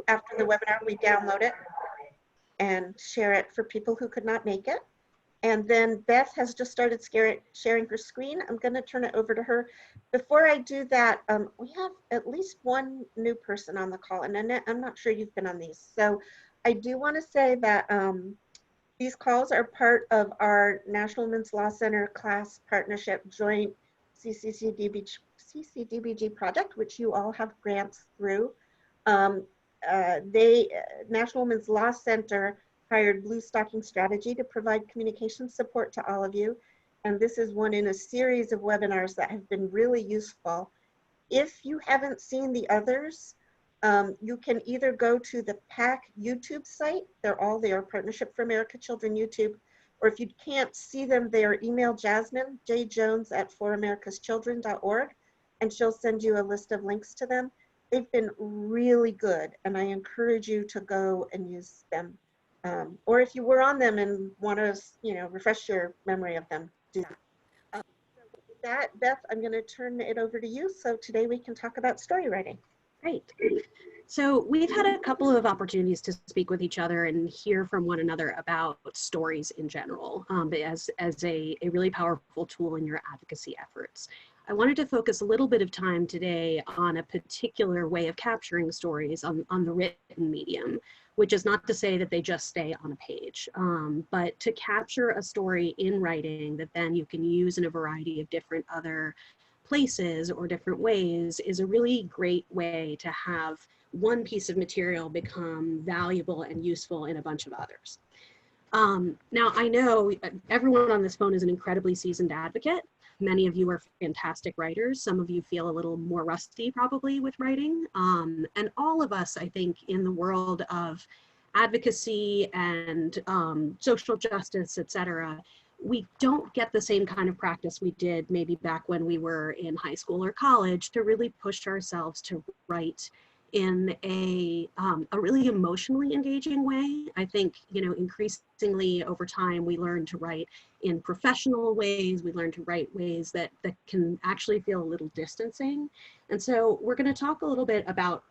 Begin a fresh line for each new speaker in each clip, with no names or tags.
after the webinar, we download it and share it for people who could not make it. And then Beth has just started sharing her screen. I'm going to turn it over to her. Before I do that, we have at least one new person on the call, and Annette, I'm not sure you've been on these. So I do want to say that these calls are part of our National Women's Law Center class partnership joint CCDBG project, which you all have grants through. National Women's Law Center hired Blue Stocking Strategy to provide communication support to all of you. And this is one in a series of webinars that have been really useful. If you haven't seen the others, you can either go to the PAC YouTube site, they're all there, Partnership for America Children YouTube, or if you can't see them there, email Jasmine, jjones@foramericaschildren.org, and she'll send you a list of links to them. They've been really good, and I encourage you to go and use them. Or if you were on them and want to, refresh your memory of them, do that. So with that, Beth, I'm going to turn it over to you. So today we can talk about story writing.
Great. So we've had a couple of opportunities to speak with each other and hear from one another about stories in general, as a really powerful tool in your advocacy efforts. I wanted to focus a little bit of time today on a particular way of capturing stories on the written medium, which is not to say that they just stay on a page, but to capture a story in writing that then you can use in a variety of different other places or different ways is a really great way to have one piece of material become valuable and useful in a bunch of others. Now, I know everyone on this phone is an incredibly seasoned advocate. Many of you are fantastic writers. Some of you feel a little more rusty probably with writing. And all of us, I think, in the world of advocacy and social justice, et cetera, we don't get the same kind of practice we did maybe back when we were in high school or college to really push ourselves to write in a really emotionally engaging way. I think, increasingly over time, we learn to write in professional ways. We learn to write ways that can actually feel a little distancing. And so we're going to talk a little bit about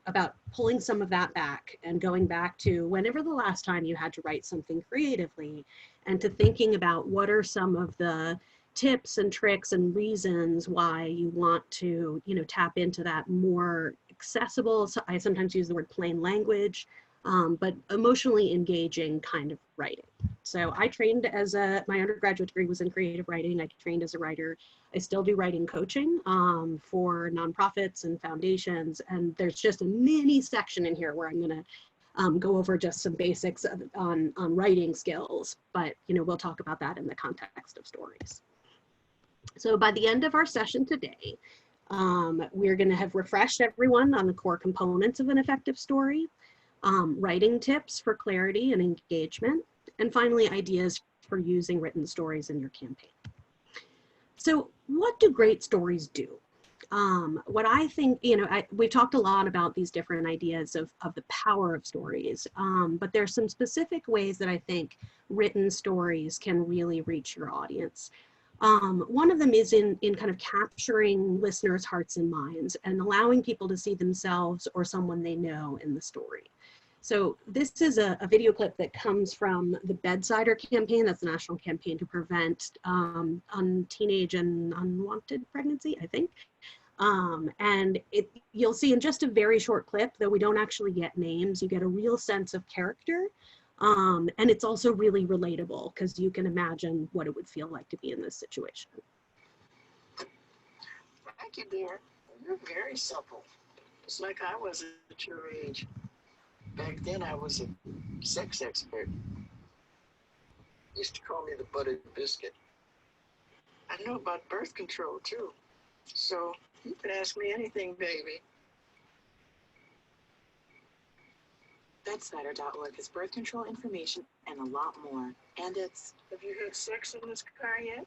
pulling some of that back and going back to whenever the last time you had to write something creatively, and to thinking about what are some of the tips and tricks and reasons why you want to, tap into that more accessible, so I sometimes use the word plain language, but emotionally engaging kind of writing. So I trained my undergraduate degree was in creative writing. I trained as a writer. I still do writing coaching for nonprofits and foundations. And there's just a mini section in here where I'm gonna go over just some basics on writing skills, but we'll talk about that in the context of stories. So by the end of our session today, we're going to have refreshed everyone on the core components of an effective story, writing tips for clarity and engagement, and finally ideas for using written stories in your campaign. So what do great stories do? What I think, we've talked a lot about these different ideas of the power of stories, but there's some specific ways that I think written stories can really reach your audience. One of them is in kind of capturing listeners' hearts and minds and allowing people to see themselves or someone they know in the story. So this is a video clip that comes from the Bedsider campaign. That's the national campaign to prevent teenage and unwanted pregnancy, I think. And you'll see in just a very short clip, though we don't actually get names, you get a real sense of character. And it's also really relatable because you can imagine what it would feel like to be in this situation.
Thank you, dear. You're very supple. It's like I was at your age. Back then, I was a sex expert. Used to call me the buttered biscuit. I know about birth control, too. So you can ask me anything, baby.
Bedsider.org has birth control information and a lot more. And it's...
Have you had sex in this car yet?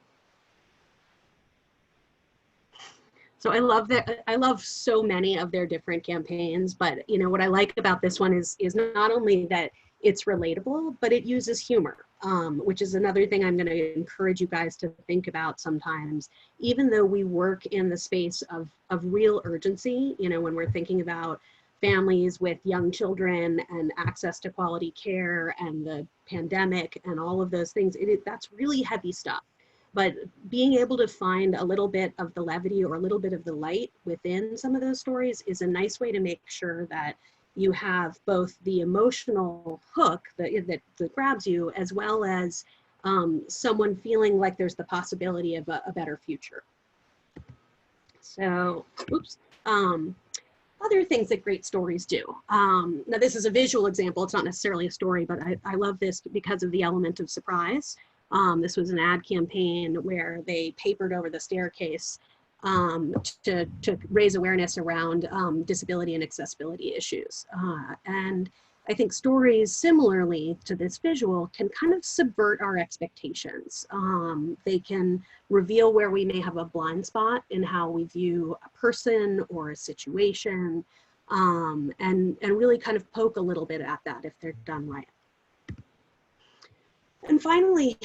So I love so many of their different campaigns, but what I like about this one is not only that it's relatable, but it uses humor, which is another thing I'm going to encourage you guys to think about sometimes. Even though we work in the space of real urgency, when we're thinking about families with young children and access to quality care and the pandemic and all of those things, that's really heavy stuff. But being able to find a little bit of the levity or a little bit of the light within some of those stories is a nice way to make sure that you have both the emotional hook that grabs you, as well as someone feeling like there's the possibility of a better future. So, oops. Other things that great stories do. Now this is a visual example, it's not necessarily a story, but I love this because of the element of surprise. This was an ad campaign where they papered over the staircase to raise awareness around disability and accessibility issues. And I think stories similarly to this visual can kind of subvert our expectations. They can reveal where we may have a blind spot in how we view a person or a situation, and really kind of poke a little bit at that if they're done right. And finally,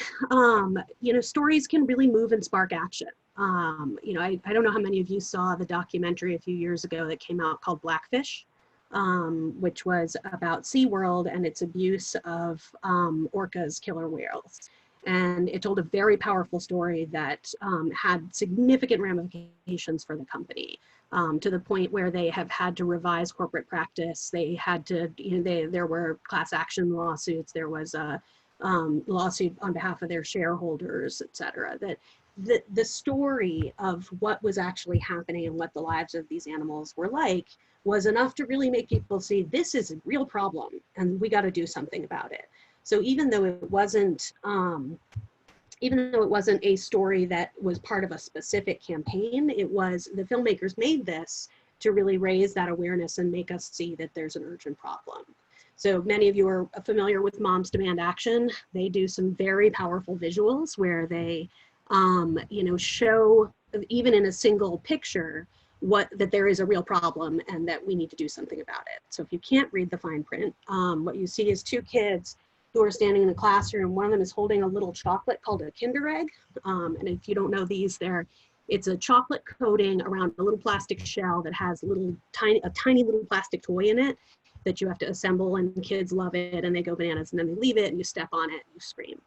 you know, stories can really move and spark action. You know, I don't know how many of you saw the documentary a few years ago that came out called Blackfish, which was about SeaWorld and its abuse of orcas, killer whales. And it told a very powerful story that had significant ramifications for the company, to the point where they have had to revise corporate practice. They had to, you know, there were class action lawsuits. There was a lawsuit on behalf of their shareholders, et cetera. That the story of what was actually happening and what the lives of these animals were like was enough to really make people see this is a real problem and we got to do something about it. So even though it wasn't a story that was part of a specific campaign, it was the filmmakers made this to really raise that awareness and make us see that there's an urgent problem. So many of you are familiar with Moms Demand Action. They do some very powerful visuals where they, you know, show even in a single picture that there is a real problem and that we need to do something about it. So if you can't read the fine print, what you see is two kids who are standing in the classroom. One of them is holding a little chocolate called a Kinder Egg. And if you don't know these, it's a chocolate coating around a little plastic shell that has a tiny little plastic toy in it that you have to assemble, and kids love it and they go bananas, and then they leave it and you step on it and you scream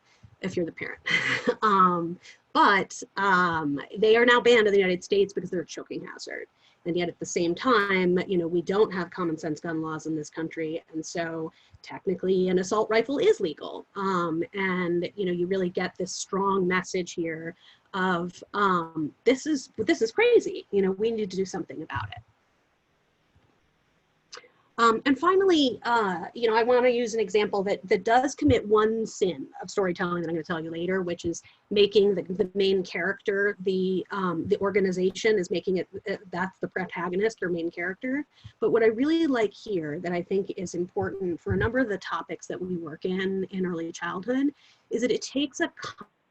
if you're the parent. But they are now banned in the United States because they're a choking hazard. And yet at the same time, you know, we don't have common sense gun laws in this country. And so technically an assault rifle is legal. And, you know, you really get this strong message here of this is crazy. You know, we need to do something about it. And finally, you know, I want to use an example that does commit one sin of storytelling that I'm going to tell you later, which is making the main character, the organization is making it, that's the protagonist or main character. But what I really like here that I think is important for a number of the topics that we work in early childhood is that it takes a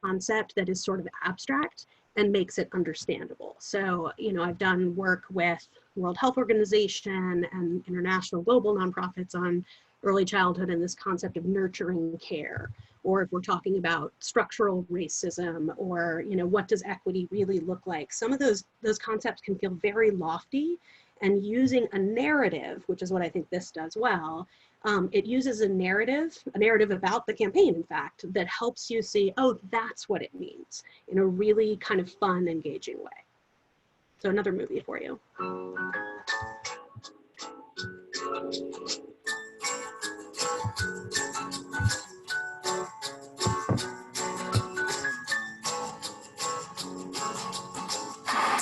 concept that is sort of abstract and makes it understandable. So, you know, I've done work with World Health Organization and international global nonprofits on early childhood and this concept of nurturing care. Or if we're talking about structural racism, or, you know, what does equity really look like? Some of those concepts can feel very lofty, and using a narrative, which is what I think this does well, it uses a narrative about the campaign, in fact, that helps you see, oh, that's what it means, in a really kind of fun, engaging way. So another movie for you.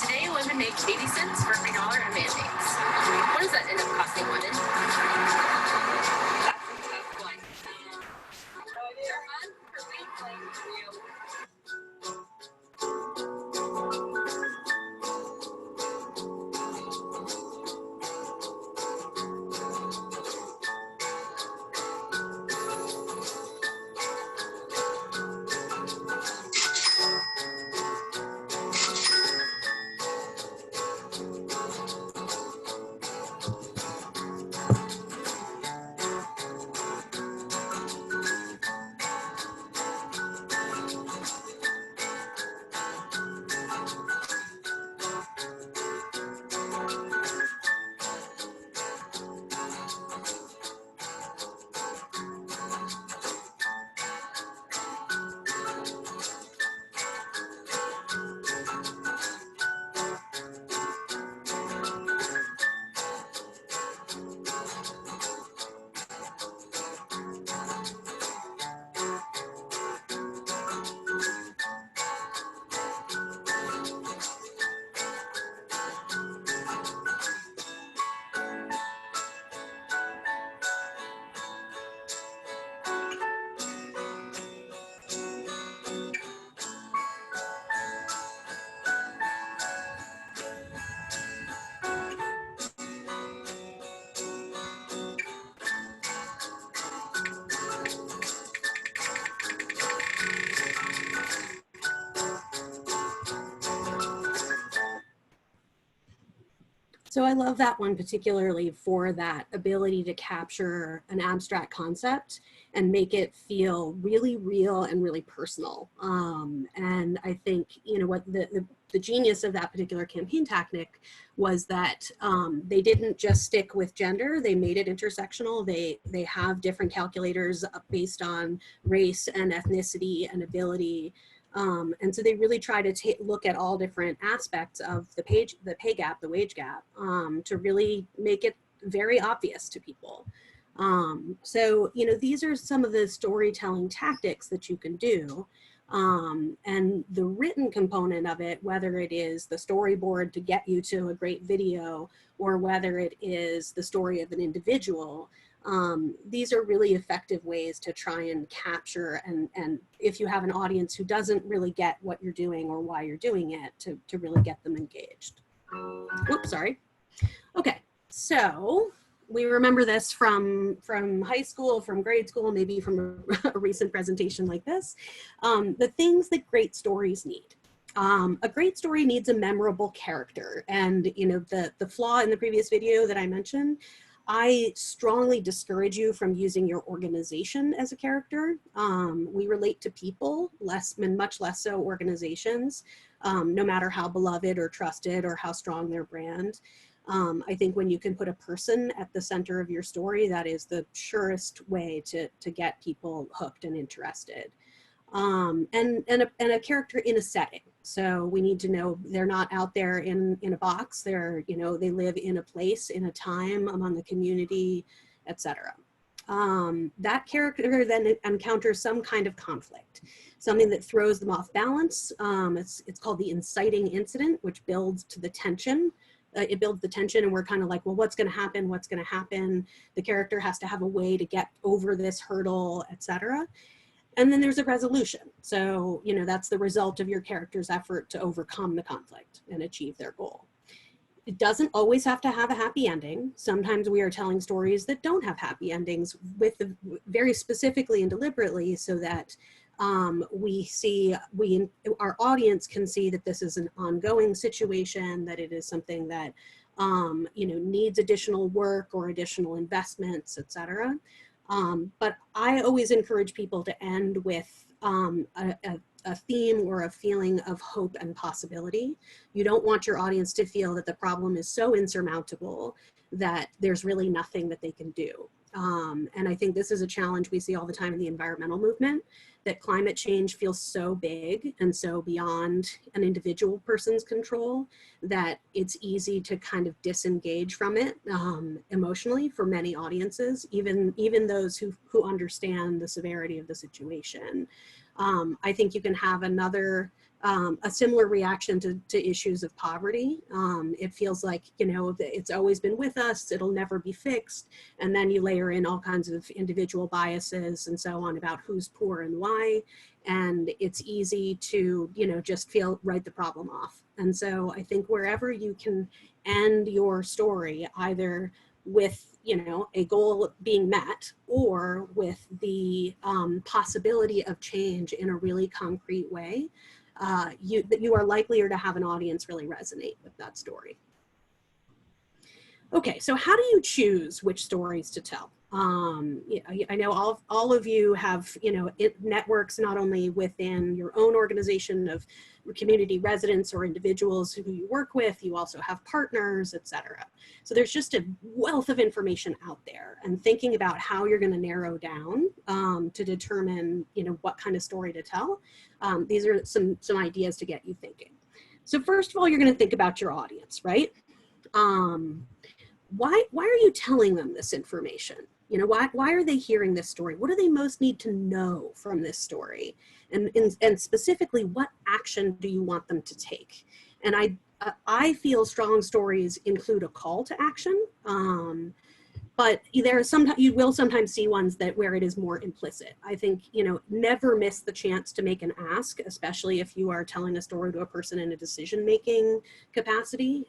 Today, women make 80 cents for every dollar in mandates. What does that end up costing women?
So I love that one particularly for that ability to capture an abstract concept and make it feel really real and really personal. And I think, you know, what the genius of that particular campaign tactic was that they didn't just stick with gender, they made it intersectional. They have different calculators based on race and ethnicity and ability. And so they really try to look at all different aspects of the pay gap, the wage gap, to really make it very obvious to people. So, you know, these are some of the storytelling tactics that you can do. And the written component of it, whether it is the storyboard to get you to a great video, or whether it is the story of an individual, these are really effective ways to try and capture, and if you have an audience who doesn't really get what you're doing or why you're doing it, to really get them engaged. Oops, sorry. Okay, so we remember this from high school, from grade school, maybe from a recent presentation like this. The things that great stories need. A great story needs a memorable character. And you know, the flaw in the previous video that I mentioned, I strongly discourage you from using your organization as a character. We relate to people much less so organizations, no matter how beloved or trusted or how strong their brand. I think when you can put a person at the center of your story, that is the surest way to get people hooked and interested. And a character in a setting. So we need to know they're not out there in a box. They're, you know, they live in a place, in a time, among the community, etc. That character then encounters some kind of conflict, something that throws them off balance. It's called the inciting incident, which builds to the tension. It builds the tension, and we're kind of like, well, what's going to happen? What's going to happen? The character has to have a way to get over this hurdle, etc. And then there's a resolution. So, you know, that's the result of your character's effort to overcome the conflict and achieve their goal. It doesn't always have to have a happy ending. Sometimes we are telling stories that don't have happy endings very specifically and deliberately, so that our audience can see that this is an ongoing situation, that it is something that, you know, needs additional work or additional investments, etc. But I always encourage people to end with a theme or a feeling of hope and possibility. You don't want your audience to feel that the problem is so insurmountable that there's really nothing that they can do. And I think this is a challenge we see all the time in the environmental movement, that climate change feels so big and so beyond an individual person's control that it's easy to kind of disengage from it emotionally for many audiences, even those who understand the severity of the situation. I think you can have a similar reaction to issues of poverty. It feels like, you know, it's always been with us, it'll never be fixed. And then you layer in all kinds of individual biases and so on about who's poor and why. And it's easy to, you know, just write the problem off. And so I think wherever you can end your story, either with, you know, a goal being met, or with the possibility of change in a really concrete way, you are likelier to have an audience really resonate with that story. Okay, so how do you choose which stories to tell? I know all of you have, you know, networks not only within your own organization of community residents or individuals who you work with, you also have partners, etc. So there's just a wealth of information out there, and thinking about how you're going to narrow down to determine, you know, what kind of story to tell. These are some ideas to get you thinking. So first of all, you're going to think about your audience, right? Why are you telling them this information? You know, why are they hearing this story? What do they most need to know from this story? And specifically, what action do you want them to take? And I feel strong stories include a call to action, but you will sometimes see ones where it is more implicit. I think, you know, never miss the chance to make an ask, especially if you are telling a story to a person in a decision-making capacity.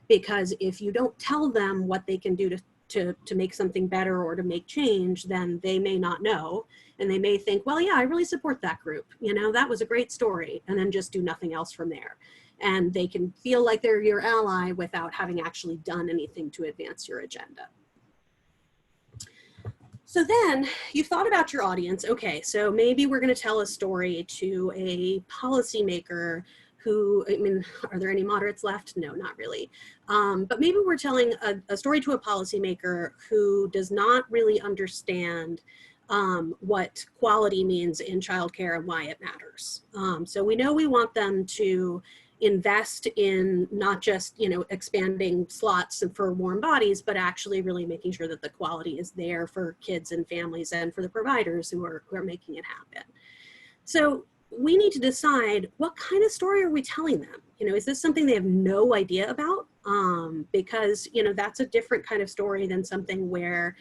Because if you don't tell them what they can do to make something better or to make change, then they may not know, and they may think, well, yeah, I really support that group, you know, that was a great story, and then just do nothing else from there. and they can feel like they're your ally without having actually done anything to advance your agenda. So then you've thought about your audience. Okay, so maybe we're going to tell a story to a policymaker who, I mean, are there any moderates left? No, not really. But maybe we're telling a story to a policymaker who does not really understand what quality means in childcare and why it matters. So we know we want them to invest in not just, you know, expanding slots for warm bodies, but actually really making sure that the quality is there for kids and families and for the providers who are making it happen. So we need to decide, what kind of story are we telling them? You know, is this something they have no idea about? Because, you know, that's a different kind of story than something where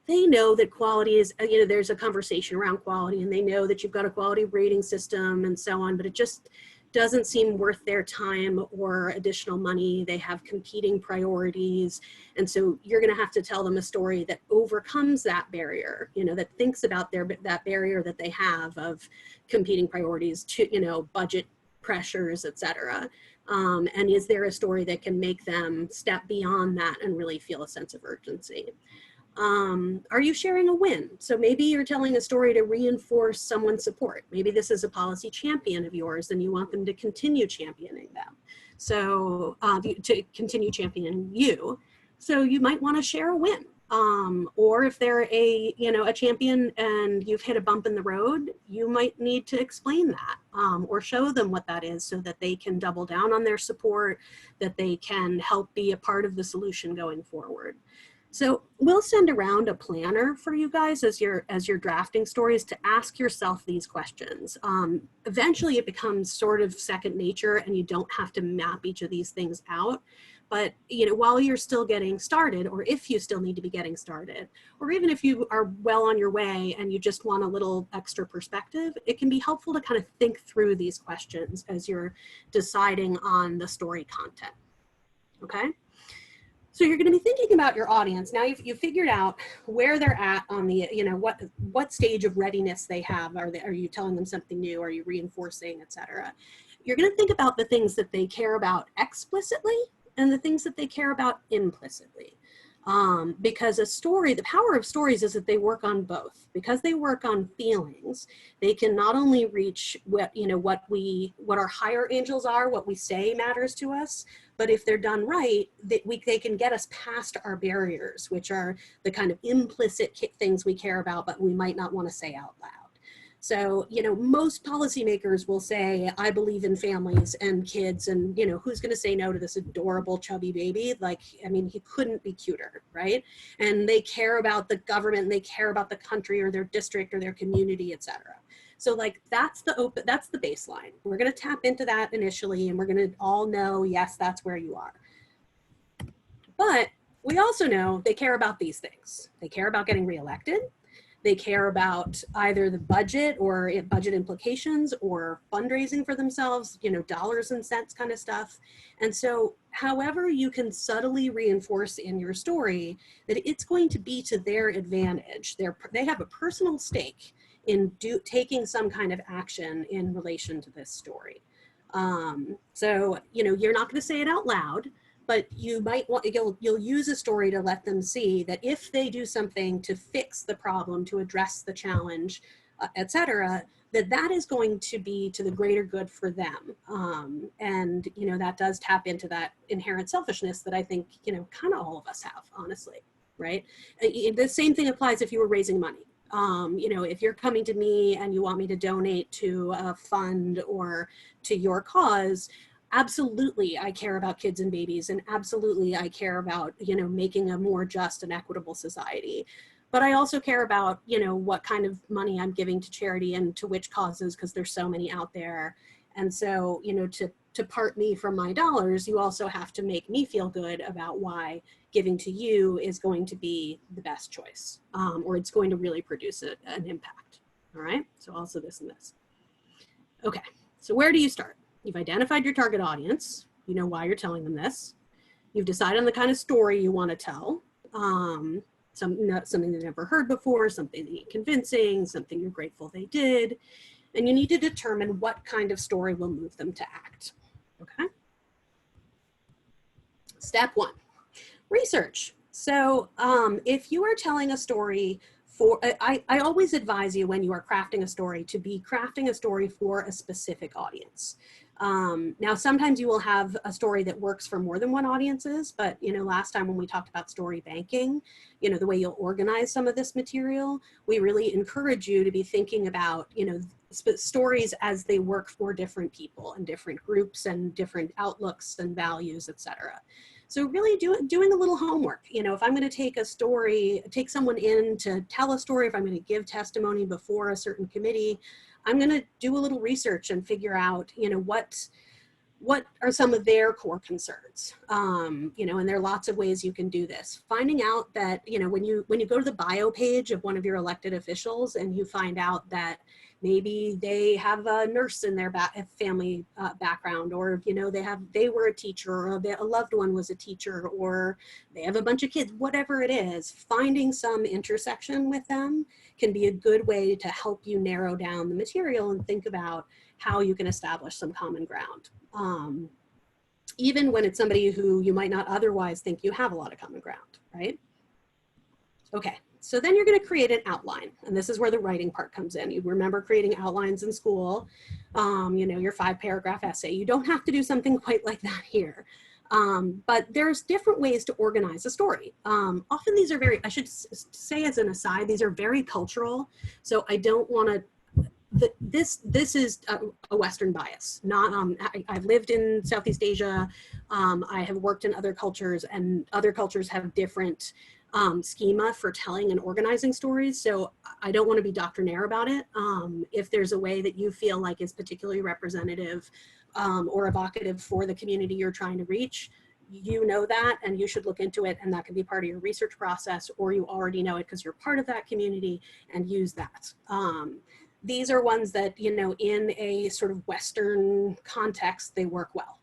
they know that quality is, you know, there's a conversation around quality and they know that you've got a quality rating system and so on, but it just doesn't seem worth their time or additional money. They have competing priorities. And so you're going to have to tell them a story that overcomes that barrier, you know, that thinks about that barrier that they have of competing priorities to, you know, budget pressures, et cetera. And is there a story that can make them step beyond that and really feel a sense of urgency? Are you sharing a win? So maybe you're telling a story to reinforce someone's support. Maybe this is a policy champion of yours and you want them to continue championing them. So to continue championing you. So you might want to share a win. Or if they're a champion and you've hit a bump in the road, you might need to explain that or show them what that is so that they can double down on their support, that they can help be a part of the solution going forward. So we'll send around a planner for you guys as you're drafting stories to ask yourself these questions. Eventually it becomes sort of second nature and you don't have to map each of these things out. But, you know, while you're still getting started, or if you still need to be getting started, or even if you are well on your way and you just want a little extra perspective, it can be helpful to kind of think through these questions as you're deciding on the story content, okay? So you're going to be thinking about your audience. Now you've figured out where they're at on the, you know, what stage of readiness they have. Are you telling them something new? Are you reinforcing, et cetera? You're going to think about the things that they care about explicitly and the things that they care about implicitly. Because a story, the power of stories is that they work on both. Because they work on feelings, they can not only reach what our higher angels are, what we say matters to us, but if they're done right, they can get us past our barriers, which are the kind of implicit things we care about, but we might not want to say out loud. So, you know, most policymakers will say, I believe in families and kids, and, you know, who's going to say no to this adorable chubby baby? Like, I mean, he couldn't be cuter, right? And they care about the government, and they care about the country or their district or their community, et cetera. So like, that's the baseline. We're going to tap into that initially, and we're going to all know, yes, that's where you are. But we also know they care about these things. They care about getting reelected. They care about either the budget or budget implications or fundraising for themselves, you know, dollars and cents kind of stuff. And so however you can subtly reinforce in your story that it's going to be to their advantage. They have a personal stake in taking some kind of action in relation to this story. So, you know, you're not going to say it out loud, but you might want, you'll use a story to let them see that if they do something to fix the problem, to address the challenge, et cetera, that is going to be to the greater good for them. And, you know, that does tap into that inherent selfishness that I think, you know, kind of all of us have, honestly, right? The same thing applies if you were raising money. You know, if you're coming to me and you want me to donate to a fund or to your cause, absolutely, I care about kids and babies, and absolutely I care about, you know, making a more just and equitable society. But I also care about, you know, what kind of money I'm giving to charity and to which causes, because there's so many out there. And so, you know, to part me from my dollars, you also have to make me feel good about why giving to you is going to be the best choice, or it's going to really produce an impact. All right, so also this and this. Okay, so where do you start? You've identified your target audience. You know why you're telling them this. You've decided on the kind of story you want to tell. Something they've never heard before, something convincing, something you're grateful they did. And you need to determine what kind of story will move them to act. Okay? Step 1, research. So if you are telling a story for, I always advise you when you are crafting a story to be crafting a story for a specific audience. Now, sometimes you will have a story that works for more than one audiences, but last time when we talked about story banking, the way you'll organize some of this material, we really encourage you to be thinking about, stories as they work for different people and different groups and different outlooks and values, etc. So really doing a little homework. If I'm going to take a story, take someone in to tell a story, if I'm going to give testimony before a certain committee, I'm going to do a little research and figure out, what are some of their core concerns? And there are lots of ways you can do this. Finding out that, when you go to the bio page of one of your elected officials and you find out that maybe they have a nurse in their family background, or, they were a teacher, or a loved one was a teacher, or they have a bunch of kids, whatever it is, finding some intersection with them can be a good way to help you narrow down the material and think about how you can establish some common ground. Even when it's somebody who you might not otherwise think you have a lot of common ground, right? Okay, so then you're going to create an outline, and this is where the writing part comes in. You remember creating outlines in school, your 5-paragraph essay. You don't have to do something quite like that here. But there's different ways to organize a story. Often these are I should say as an aside, these are very cultural. So I don't want to, this is a Western bias. I've lived in Southeast Asia. I have worked in other cultures, and other cultures have different schema for telling and organizing stories. So I don't want to be doctrinaire about it. If there's a way that you feel like is particularly representative or evocative for the community you're trying to reach, that, and you should look into it, and that can be part of your research process, or you already know it because you're part of that community and use that. These are ones that, in a sort of Western context, they work well.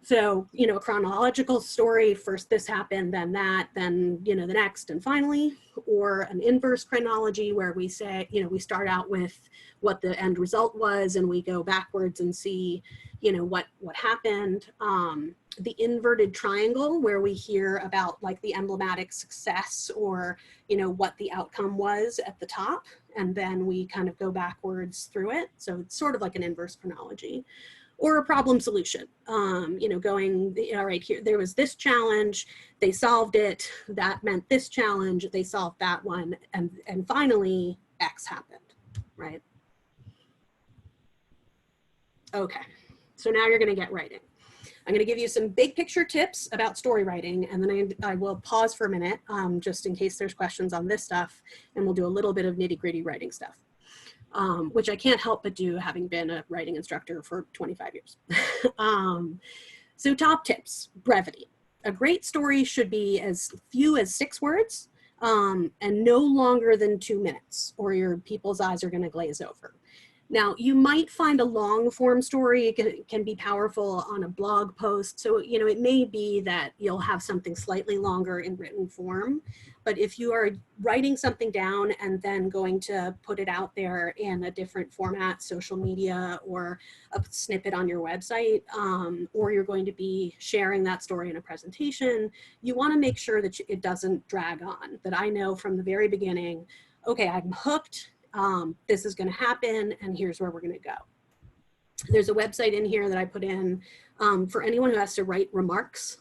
So, a chronological story, first this happened, then that, then, the next, and finally, or an inverse chronology where we say, we start out with what the end result was and we go backwards and see, what happened. The inverted triangle where we hear about like the emblematic success or, what the outcome was at the top, and then we kind of go backwards through it. So it's sort of like an inverse chronology. Or a problem solution, going, all right, here, there was this challenge, they solved it, that meant this challenge, they solved that one, and finally, X happened, right? Okay, so now you're gonna get writing. I'm gonna give you some big picture tips about story writing, and then I will pause for a minute, just in case there's questions on this stuff, and we'll do a little bit of nitty-gritty writing stuff. Which I can't help but do, having been a writing instructor for 25 years. So top tips, brevity. A great story should be as few as 6 words and no longer than 2 minutes, or your people's eyes are going to glaze over. Now, you might find a long form story, it can be powerful on a blog post. So, it may be that you'll have something slightly longer in written form, but if you are writing something down and then going to put it out there in a different format, social media, or a snippet on your website, or you're going to be sharing that story in a presentation, you want to make sure that it doesn't drag on, that I know from the very beginning, okay, I'm hooked. This is going to happen, and here's where we're going to go. There's a website in here that I put in for anyone who has to write remarks.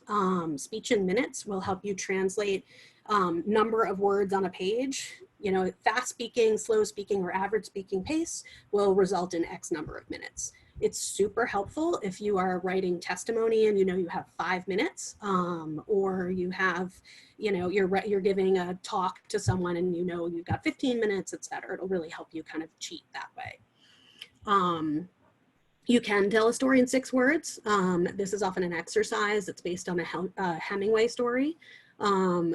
Speech in minutes will help you translate number of words on a page. Fast speaking, slow speaking, or average speaking pace will result in X number of minutes. It's super helpful if you are writing testimony and you have 5 minutes, or you have, you're giving a talk to someone and you've got 15 minutes, etc. It'll really help you kind of cheat that way. You can tell a story in 6 words. This is often an exercise that's based on a Hemingway story.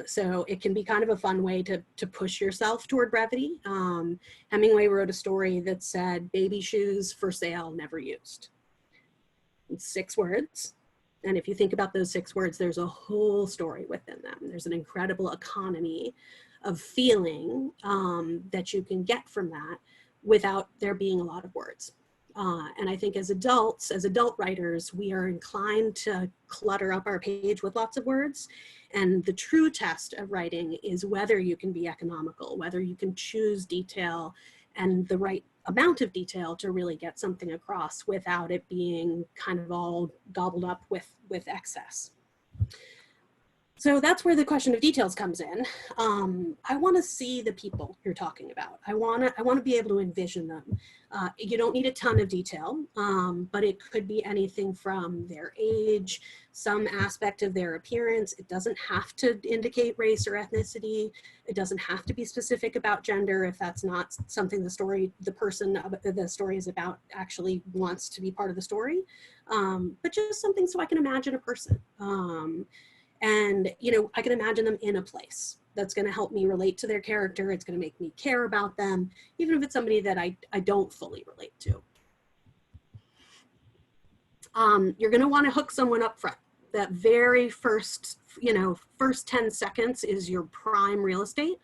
So it can be kind of a fun way to push yourself toward brevity. Hemingway wrote a story that said, baby shoes for sale, never used. It's 6 words. And if you think about those 6 words, there's a whole story within them. There's an incredible economy of feeling that you can get from that without there being a lot of words. And I think as adults, as adult writers, we are inclined to clutter up our page with lots of words. And the true test of writing is whether you can be economical, whether you can choose detail and the right amount of detail to really get something across without it being kind of all gobbled up with excess. So that's where the question of details comes in. I want to see the people you're talking about. I want to be able to envision them. You don't need a ton of detail, but it could be anything from their age, some aspect of their appearance. It doesn't have to indicate race or ethnicity. It doesn't have to be specific about gender if that's not something the person the story is about actually wants to be part of the story. But just something so I can imagine a person. And, you know, I can imagine them in a place that's going to help me relate to their character. It's going to make me care about them, even if it's somebody that I don't fully relate to. You're going to want to hook someone up front. That very first, first 10 seconds is your prime real estate.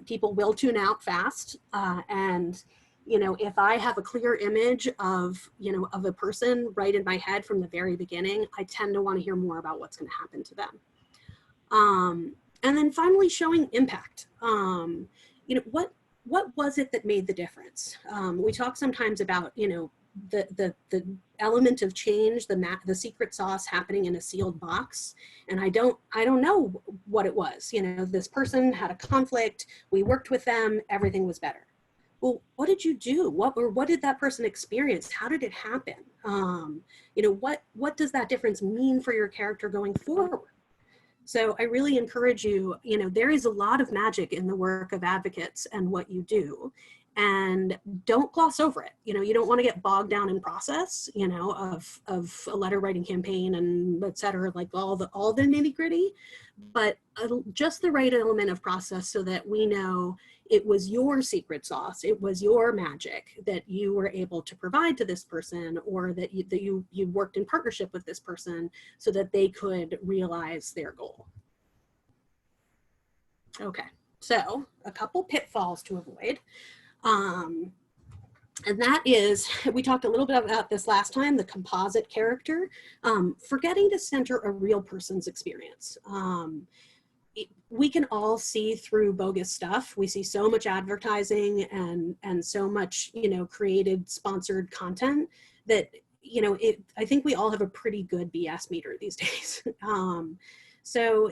People will tune out fast. And, if I have a clear image of a person right in my head from the very beginning, I tend to want to hear more about what's going to happen to them. And then finally showing impact. What was it that made the difference? We talk sometimes about, the element of change, the secret sauce happening in a sealed box. And I don't know what it was. This person had a conflict, we worked with them, everything was better. Well, what did you do? What did that person experience? How did it happen? What does that difference mean for your character going forward? So I really encourage you, there is a lot of magic in the work of advocates and what you do, and don't gloss over it. You don't want to get bogged down in process, of a letter writing campaign and et cetera, like all the nitty gritty, but just the right element of process so that we know it was your secret sauce, it was your magic that you were able to provide to this person, or that you worked in partnership with this person so that they could realize their goal. Okay, so a couple pitfalls to avoid. And that is, we talked a little bit about this last time, the composite character, forgetting to center a real person's experience. We can all see through bogus stuff. We see so much advertising and so much, created, sponsored content that, I think we all have a pretty good BS meter these days. So,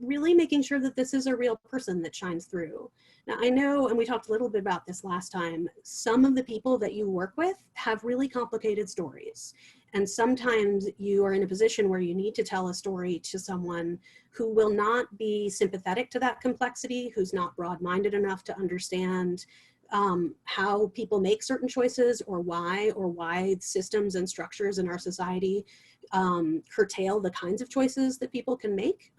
really making sure that this is a real person that shines through. Now, I know, and we talked a little bit about this last time, some of the people that you work with have really complicated stories. And sometimes you are in a position where you need to tell a story to someone who will not be sympathetic to that complexity, who's not broad-minded enough to understand how people make certain choices, or why systems and structures in our society curtail the kinds of choices that people can make.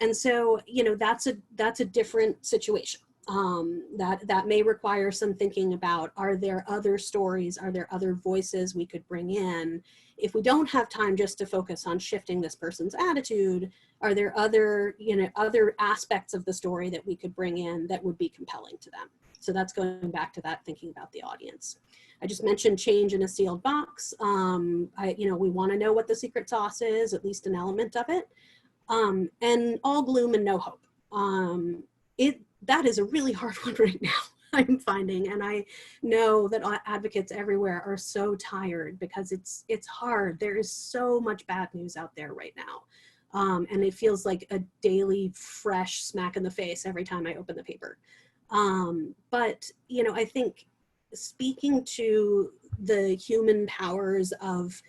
And so, that's a different situation. That may require some thinking about, are there other stories, are there other voices we could bring in? If we don't have time just to focus on shifting this person's attitude, are there other aspects of the story that we could bring in that would be compelling to them? So that's going back to that, thinking about the audience. I just mentioned change in a sealed box. We want to know what the secret sauce is, at least an element of it. And all gloom and no hope. That is a really hard one right now, I'm finding. And I know that advocates everywhere are so tired because it's hard. There is so much bad news out there right now. And it feels like a daily fresh smack in the face every time I open the paper. But, I think speaking to the human powers of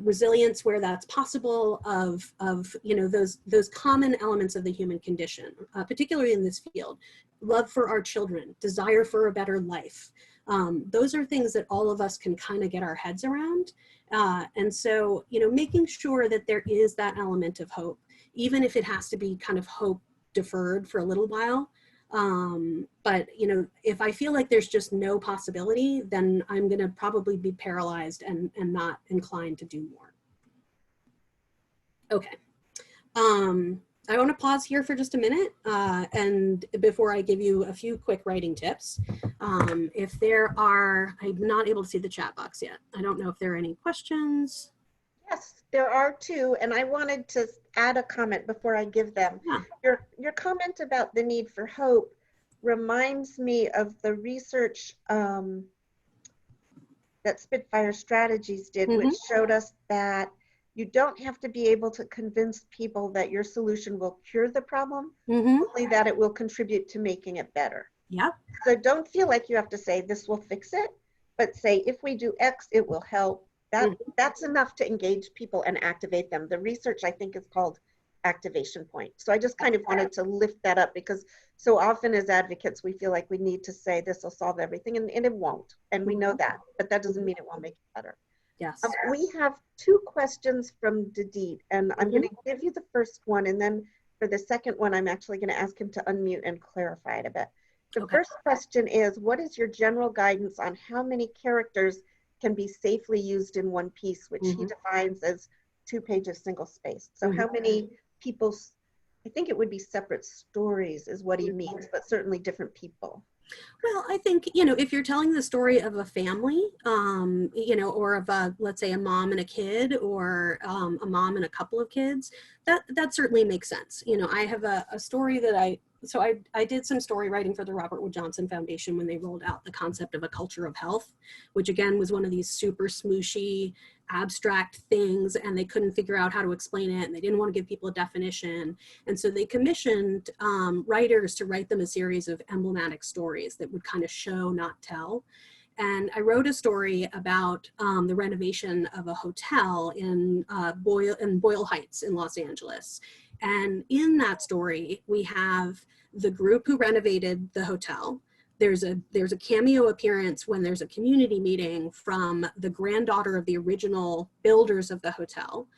resilience where that's possible, of those common elements of the human condition, particularly in this field, love for our children, desire for a better life. Those are things that all of us can kind of get our heads around. And so, making sure that there is that element of hope, even if it has to be kind of hope deferred for a little while. But if I feel like there's just no possibility, then I'm going to probably be paralyzed and not inclined to do more. Okay. I want to pause here for just a minute, and before I give you a few quick writing tips. If there are, I'm not able to see the chat box yet. I don't know if there are any questions.
Yes, there are two, and I wanted to add a comment before I give them.
Yeah.
Your comment about the need for hope reminds me of the research that Spitfire Strategies did, which showed us that you don't have to be able to convince people that your solution will cure the problem, only that it will contribute to making it better.
Yeah.
So don't feel like you have to say this will fix it, but say if we do X, it will help. That's enough to engage people and activate them. The research, I think, is called activation point. So I just kind of wanted to lift that up, because so often as advocates, we feel like we need to say this will solve everything, and it won't. And we know that, but that doesn't mean it won't make it better.
Yes.
We have two questions from Didit, and I'm going to give you the first one, and then for the second one, I'm actually going to ask him to unmute and clarify it a bit. The first question is, what is your general guidance on how many characters can be safely used in one piece, which he defines as 2 pages single space? So how many people's, I think it would be separate stories is what he means, but certainly different people.
Well, I think, if you're telling the story of a family, or of let's say a mom and a kid, or a mom and a couple of kids, that certainly makes sense. I have a story that I did some story writing for the Robert Wood Johnson Foundation when they rolled out the concept of a culture of health, which again was one of these super smooshy, abstract things, and they couldn't figure out how to explain it, and they didn't want to give people a definition. And so they commissioned writers to write them a series of emblematic stories that would kind of show, not tell. And I wrote a story about the renovation of a hotel in Boyle Heights in Los Angeles. And in that story, we have the group who renovated the hotel. There's a cameo appearance when there's a community meeting from the granddaughter of the original builders of the hotel.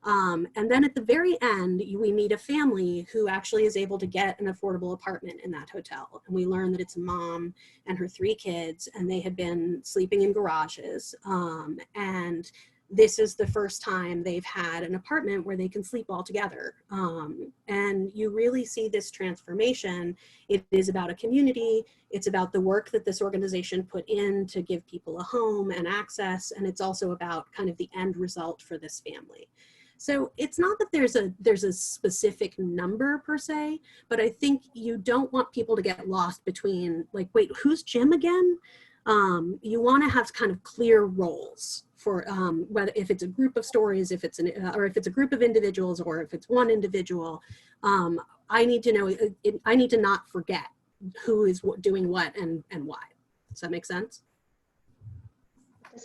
And then at the very end, we meet a family who actually is able to get an affordable apartment in that hotel. And we learn that it's a mom and her 3 kids, and they had been sleeping in garages. And this is the first time they've had an apartment where they can sleep all together. And you really see this transformation. It is about a community. It's about the work that this organization put in to give people a home and access. And it's also about kind of the end result for this family. So it's not that there's a specific number per se, but I think you don't want people to get lost between, like, wait, who's Jim again? You want to have kind of clear roles for whether if it's a group of stories, if it's or if it's a group of individuals, or if it's one individual. I need to know. I need to not forget who is doing what and why. Does that make sense?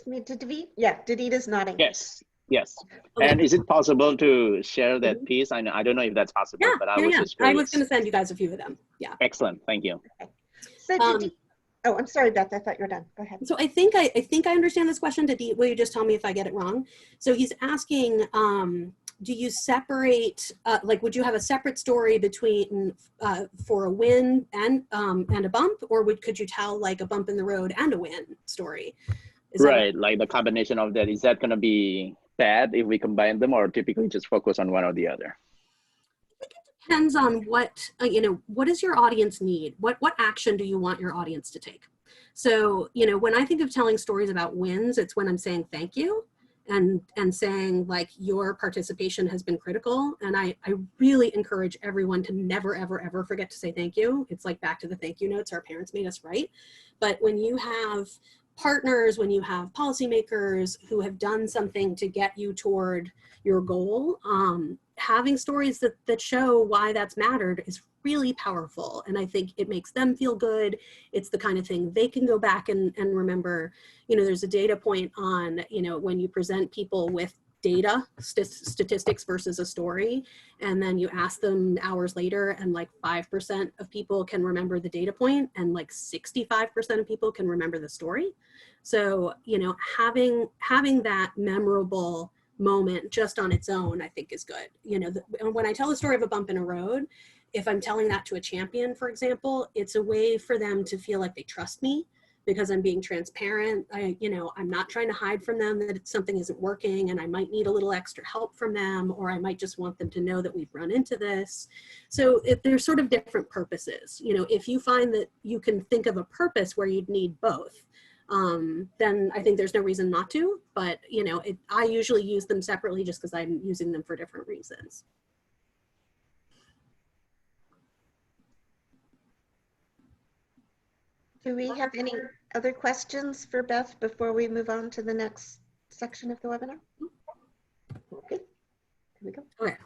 Didit? Yeah, Didit is nodding.
Yes. Yes.
Okay.
And is it possible to share that piece? I don't know if that's possible,
Yeah,
but I was just
I
curious.
was going to send you guys a few of them. Yeah.
Excellent. Thank you.
Okay. So Didit, oh, I'm sorry, Beth. I thought you were done. Go ahead.
So I think I understand this question. Will you just tell me if I get it wrong? So he's asking, do you separate, like, would you have a separate story between for a win and a bump, or could you tell like a bump in the road and a win story?
Right, like the combination of that, is that going to be bad if we combine them, or typically just focus on one or the other?
I think it depends on what, what does your audience need? What action do you want your audience to take? So, when I think of telling stories about wins, it's when I'm saying thank you and saying like your participation has been critical. And I really encourage everyone to never, ever, ever forget to say thank you. It's like back to the thank you notes our parents made us write. But when you have partners, when you have policymakers who have done something to get you toward your goal, having stories that show why that's mattered is really powerful. And I think it makes them feel good. It's the kind of thing they can go back and remember. There's a data point on, when you present people with data, statistics versus a story, and then you ask them hours later, and like 5% of people can remember the data point, and like 65% of people can remember the story. So, having that memorable moment just on its own, I think is good. When I tell the story of a bump in a road, if I'm telling that to a champion, for example, it's a way for them to feel like they trust me, because I'm being transparent. I'm not trying to hide from them that something isn't working and I might need a little extra help from them, or I might just want them to know that we've run into this. So there's sort of different purposes. If you find that you can think of a purpose where you'd need both, then I think there's no reason not to, but I usually use them separately just because I'm using them for different reasons.
Do we have any other questions for Beth before we move on to the next section of the webinar? Okay, here we go.
Okay,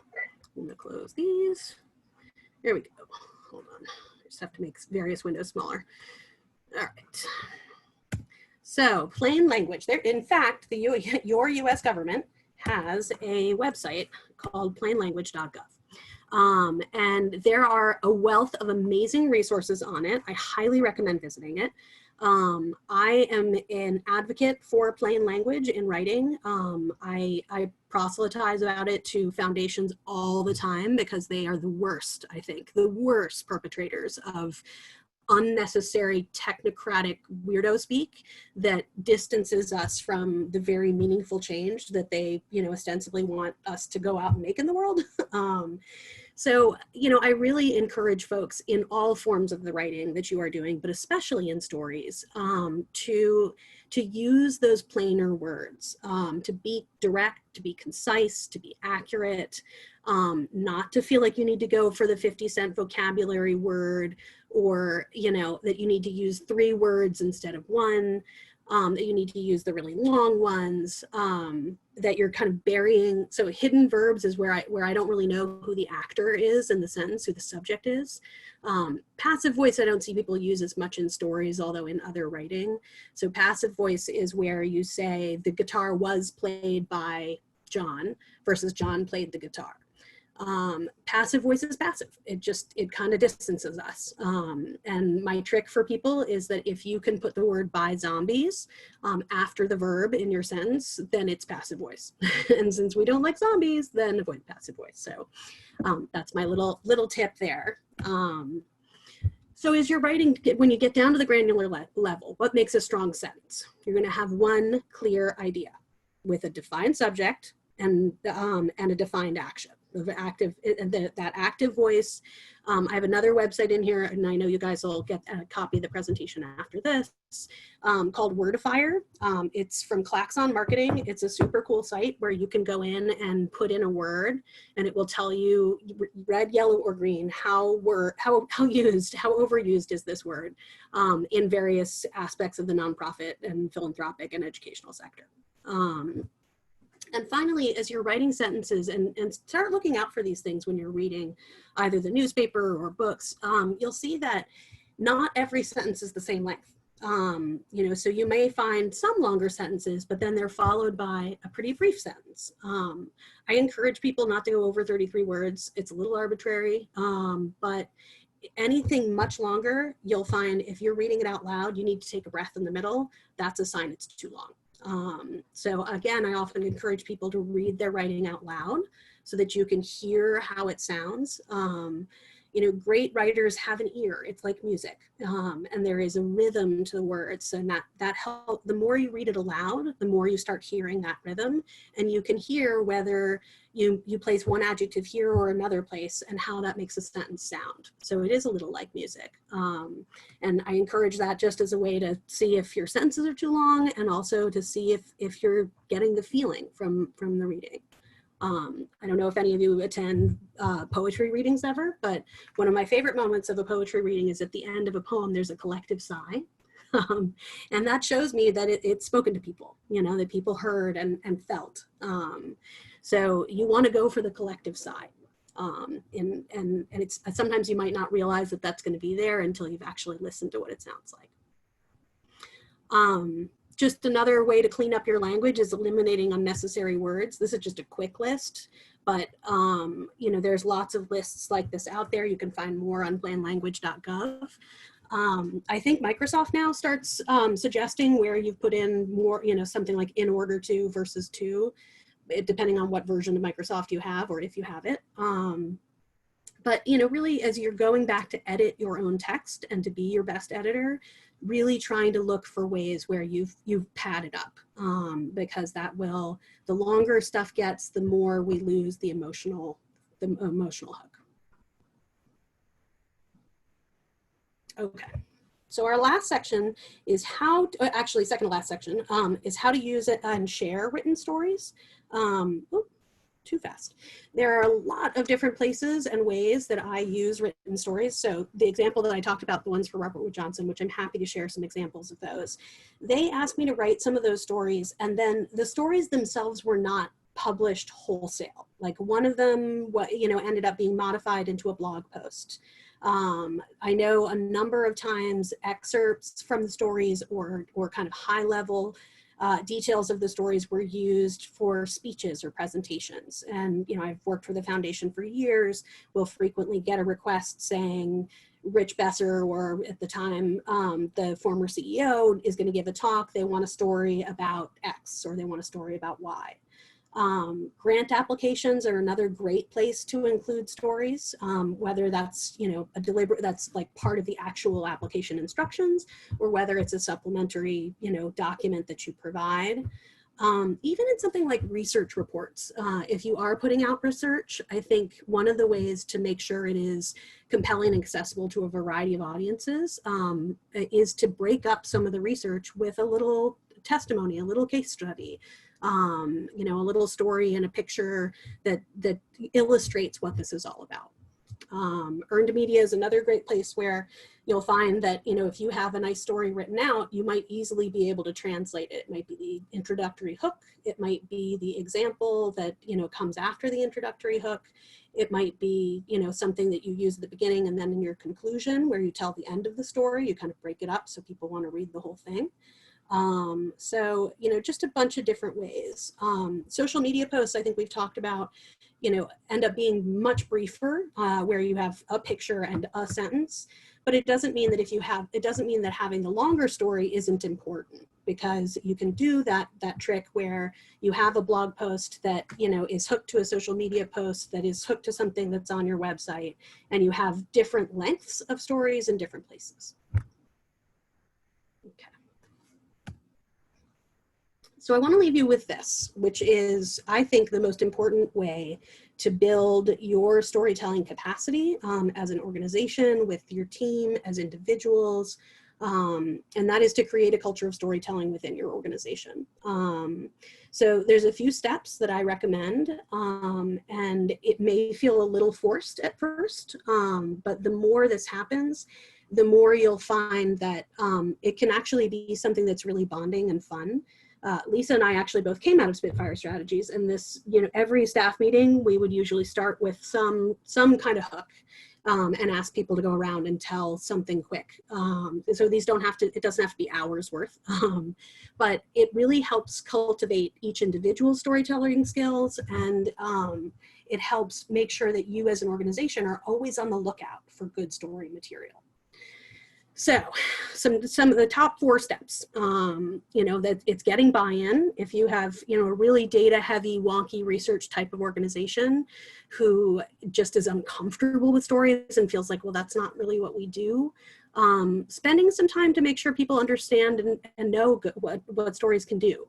I'm gonna close these. There we go. Hold on, I just have to make various windows smaller. All right. So plain language. There, in fact, your U.S. government has a website called plainlanguage.gov. And there are a wealth of amazing resources on it. I highly recommend visiting it. I am an advocate for plain language in writing. I proselytize about it to foundations all the time because they are the worst, I think, the worst perpetrators of unnecessary technocratic weirdo speak that distances us from the very meaningful change that they, ostensibly want us to go out and make in the world. So, I really encourage folks in all forms of the writing that you are doing, but especially in stories, to use those plainer words, to be direct, to be concise, to be accurate, not to feel like you need to go for the 50-cent vocabulary word, or, that you need to use 3 words instead of 1, that you need to use the really long ones, that you're kind of burying. So hidden verbs is where I don't really know who the actor is in the sentence, who the subject is. Passive voice, I don't see people use as much in stories, although in other writing. So passive voice is where you say the guitar was played by John versus John played the guitar. Passive voice is passive. It kind of distances us. And my trick for people is that if you can put the word by zombies after the verb in your sentence, then it's passive voice. And since we don't like zombies, then avoid passive voice. So that's my little tip there. So as you're writing, when you get down to the granular level, what makes a strong sentence? You're going to have one clear idea with a defined subject and a defined action. That active voice. I have another website in here, and I know you guys will get a copy of the presentation after this, called Wordifier. It's from Klaxon Marketing. It's a super cool site where you can go in and put in a word, and it will tell you red, yellow, or green how overused is this word in various aspects of the nonprofit and philanthropic and educational sector. And finally, as you're writing sentences, and start looking out for these things when you're reading either the newspaper or books, you'll see that not every sentence is the same length. So you may find some longer sentences, but then they're followed by a pretty brief sentence. I encourage people not to go over 33 words. It's a little arbitrary, but anything much longer, you'll find if you're reading it out loud, you need to take a breath in the middle. That's a sign it's too long. So again, I often encourage people to read their writing out loud so that you can hear how it sounds. Great writers have an ear. It's like music, and there is a rhythm to the words, and that helps. The more you read it aloud, the more you start hearing that rhythm, and you can hear whether you place one adjective here or another place and how that makes a sentence sound. So it is a little like music, and I encourage that just as a way to see if your sentences are too long, and also to see if you're getting the feeling from the reading. I don't know if any of you attend poetry readings ever, but one of my favorite moments of a poetry reading is at the end of a poem, there's a collective sigh. And that shows me that it's spoken to people, that people heard and felt. So you want to go for the collective sigh. And it's sometimes you might not realize that that's going to be there until you've actually listened to what it sounds like. Just another way to clean up your language is eliminating unnecessary words. This is just a quick list, but there's lots of lists like this out there. You can find more on plainlanguage.gov. I think Microsoft now starts suggesting where you've put in more, something like in order to versus to, depending on what version of Microsoft you have or if you have it. But, you know, really, as you're going back to edit your own text and to be your best editor, really trying to look for ways where you've padded up, because that will, the longer stuff gets, the more we lose the emotional hook. Okay. So our last section is how, actually second to last section, is how to use it and share written stories. Too fast. There are a lot of different places and ways that I use written stories. So the example that I talked about, the ones for Robert Wood Johnson, which I'm happy to share some examples of those. They asked me to write some of those stories, and then the stories themselves were not published wholesale. Like one of them, ended up being modified into a blog post. I know a number of times excerpts from the stories or kind of high level details of the stories were used for speeches or presentations. And, you know, I've worked for the foundation for years. We'll frequently get a request saying Rich Besser, or at the time, the former CEO, is going to give a talk. They want a story about X, or they want a story about Y. Grant applications are another great place to include stories, whether that's, you know, that's like part of the actual application instructions, or whether it's a supplementary, you know, document that you provide. Even in something like research reports, if you are putting out research, I think one of the ways to make sure it is compelling and accessible to a variety of audiences is to break up some of the research with a little testimony, a little case study. You know, a little story and a picture that illustrates what this is all about. Earned media is another great place where you'll find that, you know, if you have a nice story written out, you might easily be able to translate it. It might be the introductory hook. It might be the example that, you know, comes after the introductory hook. It might be, you know, something that you use at the beginning, and then in your conclusion where you tell the end of the story, you kind of break it up so people want to read the whole thing. So, you know, just a bunch of different ways. Social media posts, I think we've talked about, you know, end up being much briefer, where you have a picture and a sentence, but it doesn't mean that it doesn't mean that having the longer story isn't important, because you can do that trick where you have a blog post that, you know, is hooked to a social media post that is hooked to something that's on your website, and you have different lengths of stories in different places. Okay. So I want to leave you with this, which is, I think, the most important way to build your storytelling capacity as an organization, with your team, as individuals, and that is to create a culture of storytelling within your organization. So there's a few steps that I recommend, and it may feel a little forced at first, but the more this happens, the more you'll find that it can actually be something that's really bonding and fun. Lisa and I actually both came out of Spitfire Strategies, and this, you know, every staff meeting, we would usually start with some kind of hook, and ask people to go around and tell something quick. So these it doesn't have to be hours worth, but it really helps cultivate each individual's storytelling skills, and it helps make sure that you as an organization are always on the lookout for good story material. So some of the top 4 steps, you know, that it's getting buy-in. If you have, you know, a really data heavy, wonky research type of organization who just is uncomfortable with stories and feels like, well, that's not really what we do, spending some time to make sure people understand and know what stories can do.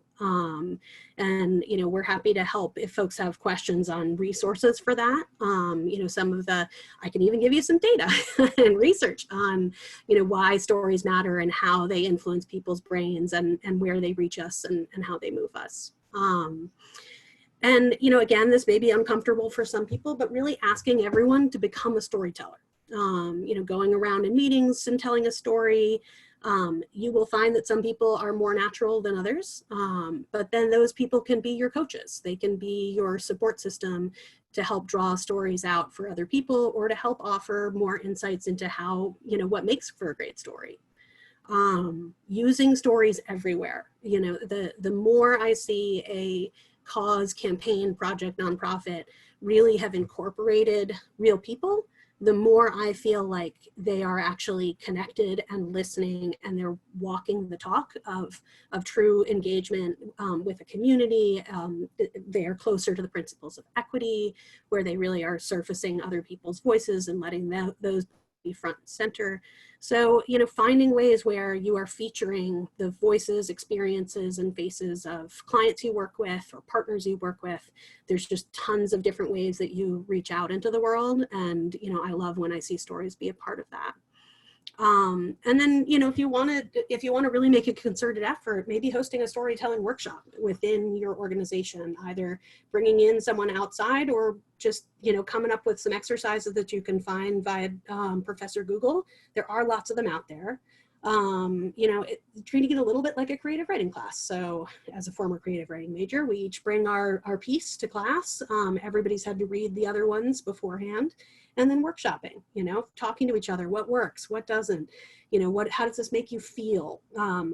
And, you know, we're happy to help if folks have questions on resources for that. You know, I can even give you some data and research on, you know, why stories matter and how they influence people's brains, and where they reach us, and how they move us. And, you know, again, this may be uncomfortable for some people, but really asking everyone to become a storyteller. You know, going around in meetings and telling a story. You will find that some people are more natural than others, but then those people can be your coaches. They can be your support system to help draw stories out for other people, or to help offer more insights into how, you know, what makes for a great story. Using stories everywhere. You know, the more I see a cause, campaign, project, nonprofit really have incorporated real people, the more I feel like they are actually connected and listening, and they're walking the talk of true engagement with a community. They are closer to the principles of equity, where they really are surfacing other people's voices and letting those be front and center. So, you know, finding ways where you are featuring the voices, experiences, and faces of clients you work with or partners you work with. There's just tons of different ways that you reach out into the world. And, you know, I love when I see stories be a part of that. And then, you know, if you want to really make a concerted effort, maybe hosting a storytelling workshop within your organization, either bringing in someone outside or just, you know, coming up with some exercises that you can find via Professor Google. There are lots of them out there. You know, treating it a little bit like a creative writing class. So as a former creative writing major, we each bring our piece to class. Everybody's had to read the other ones beforehand. And then workshopping, you know, talking to each other, what works, what doesn't, you know, how does this make you feel?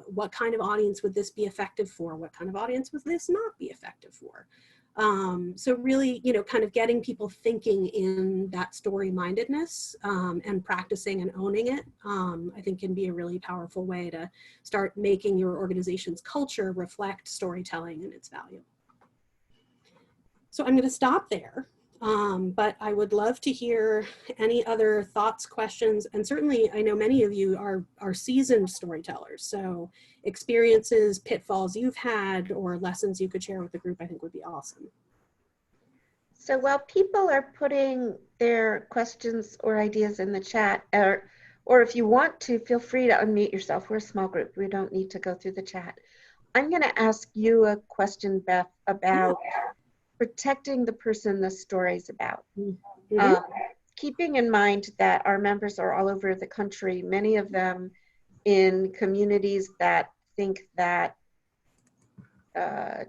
What kind of audience would this be effective for? What kind of audience would this not be effective for? So really, you know, kind of getting people thinking in that story mindedness and practicing and owning it, I think can be a really powerful way to start making your organization's culture reflect storytelling and its value. So I'm going to stop there. But I would love to hear any other thoughts, questions, and certainly I know many of you are seasoned storytellers. So experiences, pitfalls you've had, or lessons you could share with the group, I think would be awesome.
So while people are putting their questions or ideas in the chat, or if you want to, feel free to unmute yourself. We're a small group. We don't need to go through the chat. I'm going to ask you a question, Beth, about protecting the person the story's about. Mm-hmm. Keeping in mind that our members are all over the country, many of them in communities that think that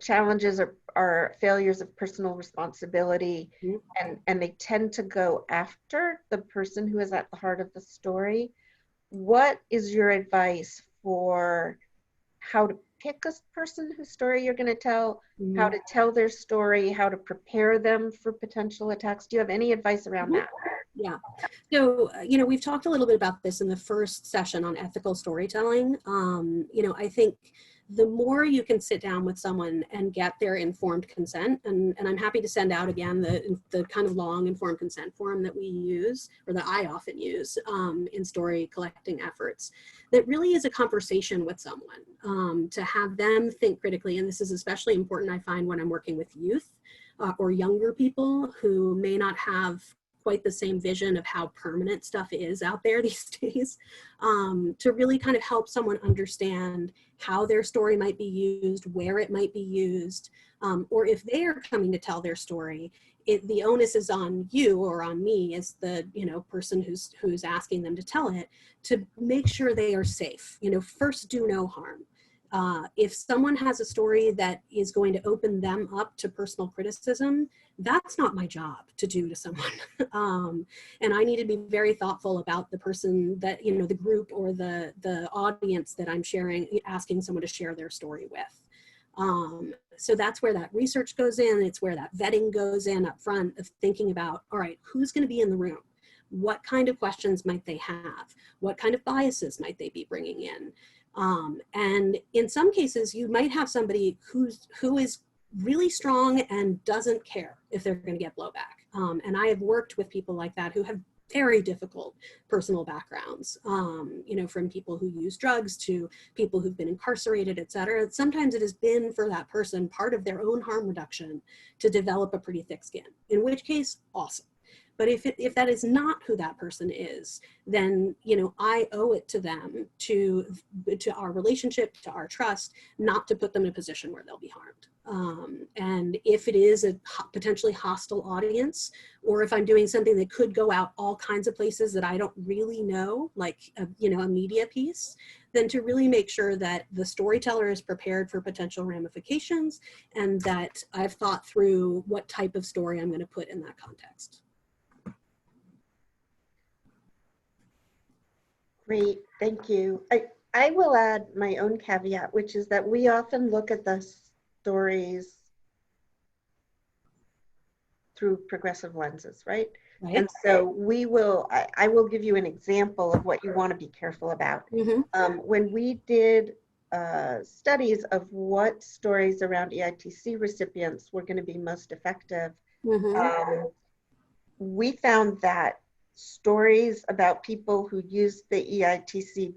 challenges are failures of personal responsibility, mm-hmm. and they tend to go after the person who is at the heart of the story. What is your advice for how to pick a person whose story you're going to tell, mm-hmm. how to tell their story, how to prepare them for potential attacks? Do you have any advice around mm-hmm. that?
Yeah. So, you know, we've talked a little bit about this in the first session on ethical storytelling. You know, I think the more you can sit down with someone and get their informed consent, and I'm happy to send out again the kind of long informed consent form that we use, or that I often use in story collecting efforts, that really is a conversation with someone to have them think critically. And this is especially important, I find, when I'm working with youth or younger people who may not have quite the same vision of how permanent stuff is out there these days, to really kind of help someone understand how their story might be used, where it might be used, or if they are coming to tell their story, the onus is on you or on me as the, you know, person who's asking them to tell it, to make sure they are safe. You know, first, do no harm. If someone has a story that is going to open them up to personal criticism, that's not my job to do to someone. And I need to be very thoughtful about the person that, you know, the group or the audience that I'm asking someone to share their story with. So that's where that research goes in. It's where that vetting goes in up front of thinking about, all right, who's going to be in the room? What kind of questions might they have? What kind of biases might they be bringing in? And in some cases, you might have somebody who is really strong and doesn't care if they're going to get blowback. And I have worked with people like that who have very difficult personal backgrounds, you know, from people who use drugs to people who've been incarcerated, et cetera. Sometimes it has been for that person part of their own harm reduction to develop a pretty thick skin, in which case, awesome. But if that is not who that person is, then, you know, I owe it to them, to our relationship, to our trust, not to put them in a position where they'll be harmed. And if it is a potentially hostile audience, or if I'm doing something that could go out all kinds of places that I don't really know, like you know, a media piece, then to really make sure that the storyteller is prepared for potential ramifications, and that I've thought through what type of story I'm going to put in that context.
Great, thank you. I will add my own caveat, which is that we often look at the stories through progressive lenses, right?
Right.
And so I will give you an example of what you want to be careful about. When we did studies of what stories around EITC recipients were going to be most effective, we found that stories about people who used the EITC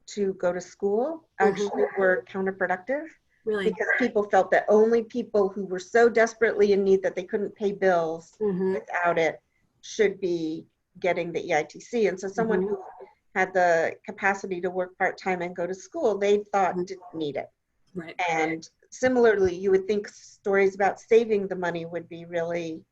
to go to school actually were counterproductive.
Really?
Because people felt that only people who were so desperately in need that they couldn't pay bills without it should be getting the EITC. And so someone who had the capacity to work part-time and go to school, they thought didn't need it.
Right.
And similarly, you would think stories about saving the money would be really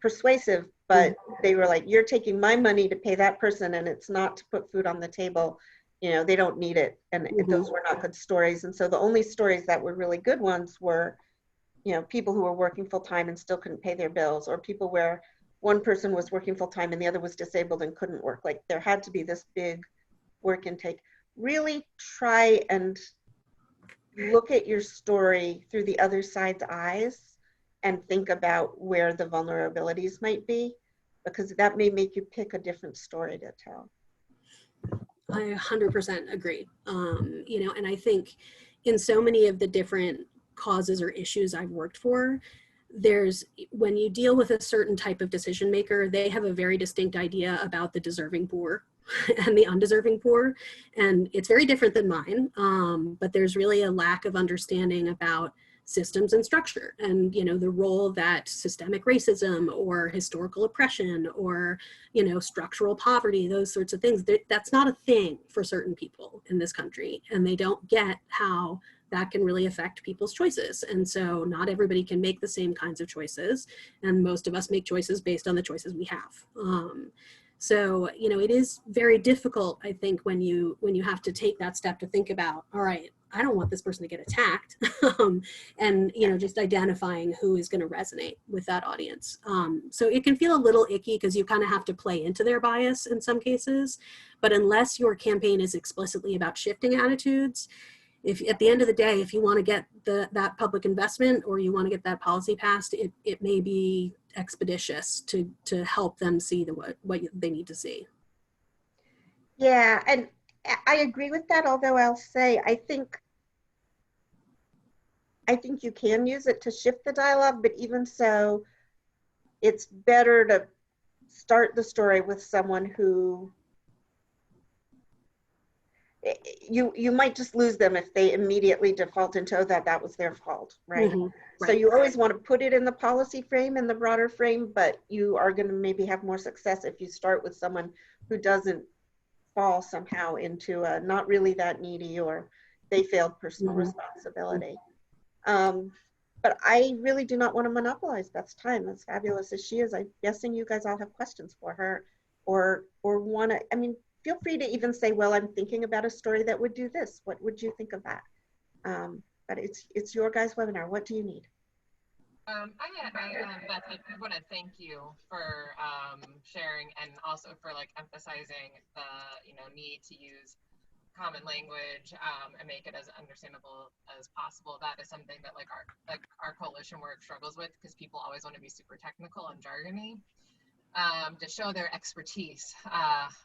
persuasive, but they were like, you're taking my money to pay that person and it's not to put food on the table. You know, they don't need it. And those were not good stories. And so the only stories that were really good ones were, you know, people who were working full time and still couldn't pay their bills, or people where one person was working full time and the other was disabled and couldn't work. Like there had to be this big work intake. Really try and look at your story through the other side's eyes and think about where the vulnerabilities might be, because that may make you pick a different story to tell.
I 100% agree. You know, and I think in so many of the different causes or issues I've worked for, when you deal with a certain type of decision maker, they have a very distinct idea about the deserving poor and the undeserving poor. And it's very different than mine. But there's really a lack of understanding about systems and structure, and you know, the role that systemic racism or historical oppression or, you know, structural poverty, those sorts of things, that's not a thing for certain people in this country, and they don't get how that can really affect people's choices. And so not everybody can make the same kinds of choices, and most of us make choices based on the choices we have. So, you know, it is very difficult, I think, when you have to take that step to think about, all right, I don't want this person to get attacked. And, you know, just identifying who is going to resonate with that audience. So it can feel a little icky because you kind of have to play into their bias in some cases. But unless your campaign is explicitly about shifting attitudes, if at the end of the day, if you want to get that public investment or you want to get that policy passed, it may be expeditious to help them see what they need to see.
Yeah, and I agree with that, although I'll say I think you can use it to shift the dialogue, but even so, it's better to start the story with someone who you might just lose them if they immediately default into, oh, that was their fault, right? So you always want to put it in the policy frame, in the broader frame, but you are going to maybe have more success if you start with someone who doesn't fall somehow into a not really that needy or they failed personal responsibility. But I really do not want to monopolize Beth's time. As fabulous as she is, I'm guessing you guys all have questions for her or want to, I mean, feel free to even say, well, I'm thinking about a story that would do this. What would you think of that? But it's your guys' webinar. What do you need?
Beth, I want to thank you for sharing and also for like emphasizing the need to use common language and make it as understandable as possible. That is something that our coalition work struggles with, because people always want to be super technical and jargony to show their expertise.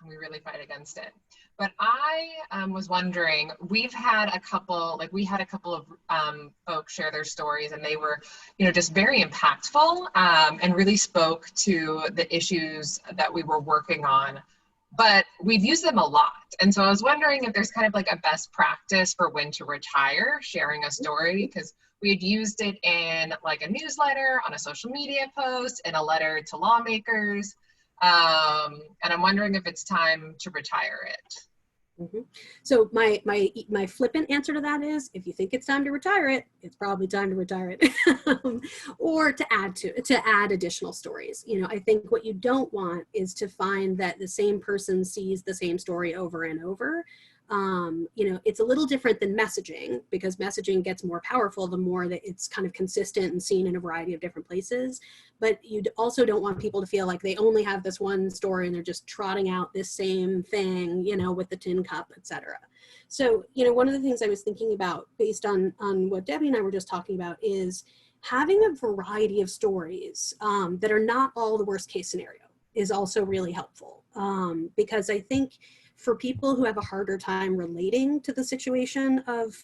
We really fight against it. But I was wondering, we had a couple of folks share their stories, and they were, just very impactful and really spoke to the issues that we were working on. But we've used them a lot. And so I was wondering if there's kind of like a best practice for when to retire sharing a story, because we had used it in like a newsletter, on a social media post, in a letter to lawmakers. And I'm wondering if it's time to retire it.
So my flippant answer to that is, if you think it's time to retire it, it's probably time to retire it. Or to add additional stories. I think what you don't want is to find that the same person sees the same story over and over. It's a little different than messaging, because messaging gets more powerful the more that it's kind of consistent and seen in a variety of different places. But you also don't want people to feel like they only have this one story and they're just trotting out this same thing, with the tin cup, etc. So, one of the things I was thinking about based on what Debbie and I were just talking about is having a variety of stories that are not all the worst case scenario. is also really helpful, because I think for people who have a harder time relating to the situation of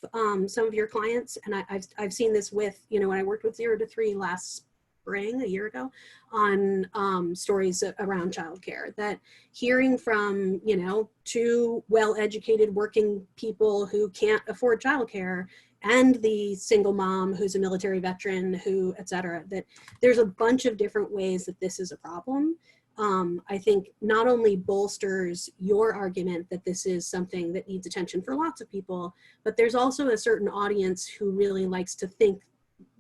some of your clients, and I've seen this with, you know, when I worked with 0 to 3 last spring, a year ago, on stories around childcare, that hearing from, you know, 2 well-educated working people who can't afford childcare and the single mom who's a military veteran, who, et cetera, that there's a bunch of different ways that this is a problem. I think not only bolsters your argument that this is something that needs attention for lots of people, but there's also a certain audience who really likes to think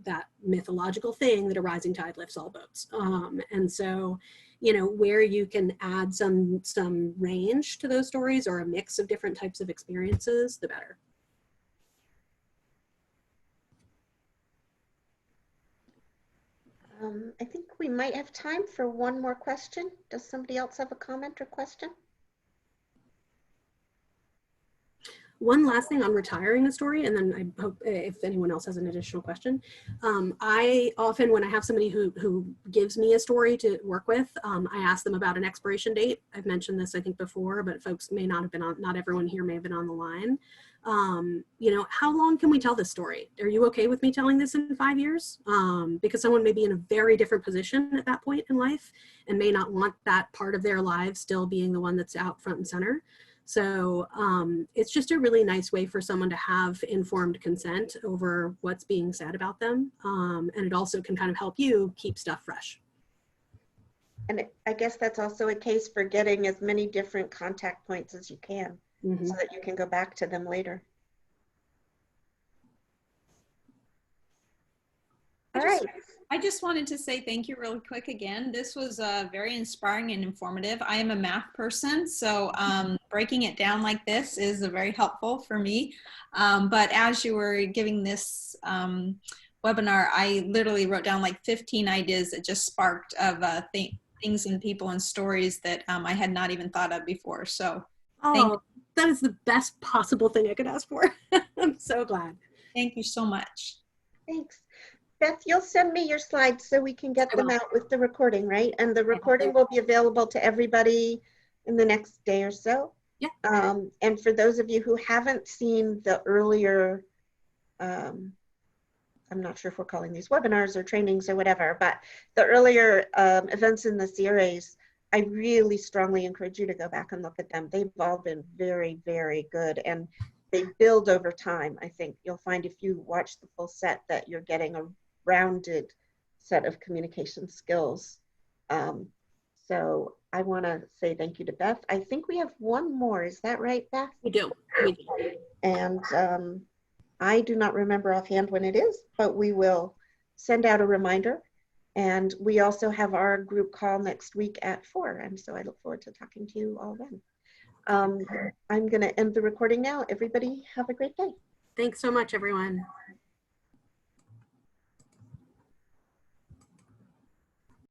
that mythological thing that a rising tide lifts all boats. And so, you know, where you can add some range to those stories, or a mix of different types of experiences, the better.
I think we might have time for one more question. Does somebody else have a comment or question?
One last thing on retiring a story, and then I hope if anyone else has an additional question. I often, when I have somebody who gives me a story to work with, I ask them about an expiration date. I've mentioned this, I think, before, but folks may not have been on, not everyone here may have been on the line. You know, how long can we tell this story? Are you okay with me telling this in 5 years? Because someone may be in a very different position at that point in life and may not want that part of their lives still being the one that's out front and center. So it's just a really nice way for someone to have informed consent over what's being said about them. And it also can kind of help you keep stuff fresh.
And I guess that's also a case for getting as many different contact points as you can, so that you can go back to them later. All right.
I just wanted to say thank you really quick again. This was very inspiring and informative. I am a math person, so breaking it down like this is very helpful for me. But as you were giving this webinar, I literally wrote down like 15 ideas that just sparked of things and people and stories that I had not even thought of before. So thank you.
That is the best possible thing I could ask for. I'm so glad.
Thank you so much.
Thanks. Beth, you'll send me your slides so we can get them out with the recording, right? And the recording will be available to everybody in the next day or so.
Yeah.
And for those of you who haven't seen the earlier, I'm not sure if we're calling these webinars or trainings or whatever, but the earlier events in the series, I really strongly encourage you to go back and look at them. They've all been very, very good, and they build over time. I think you'll find if you watch the full set that you're getting a rounded set of communication skills. So I want to say thank you to Beth. I think we have one more. Is that right, Beth?
We do. We do.
And I do not remember offhand when it is, but we will send out a reminder. And we also have our group call next week at 4. And so I look forward to talking to you all then. I'm going to end the recording now. Everybody have a great day.
Thanks so much, everyone.